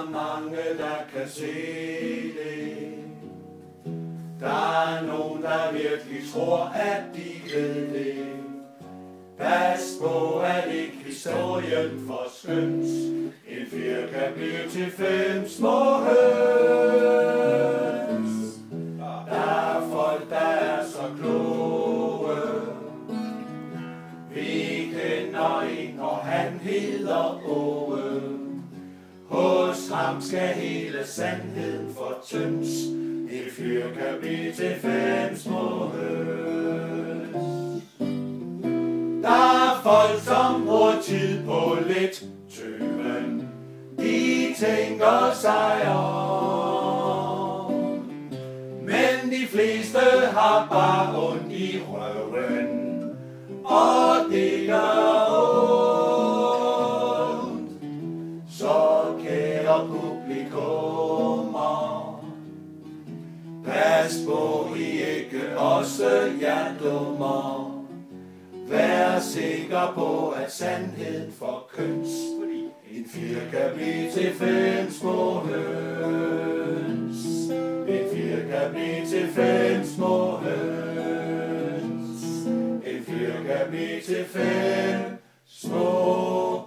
er mange, der kan se det. Der er nogen, der virkelig tror, at de ved det. Pas på, at ikke historien forskøns. En fjer kan blive til 5 små høns. Der er folk, der er så kloge. Vi kender en, og han hedder Åge. Hos ham skal hele sandheden fortyndes. En fyr kan blive til 5 små høns. Der er folk, som bruger tid på lidt tøven. De tænker sig om. Men de fleste har bare ondt i røven. Og det gør ondt. Så kære publikummer, pas på, I ikke også hjertelummer. Vær sikker på, at sandheden forkyndes. En fjer kan blive til 5 små høns. En fjer kan blive til 5 små høns. En fjer kan blive til 5 små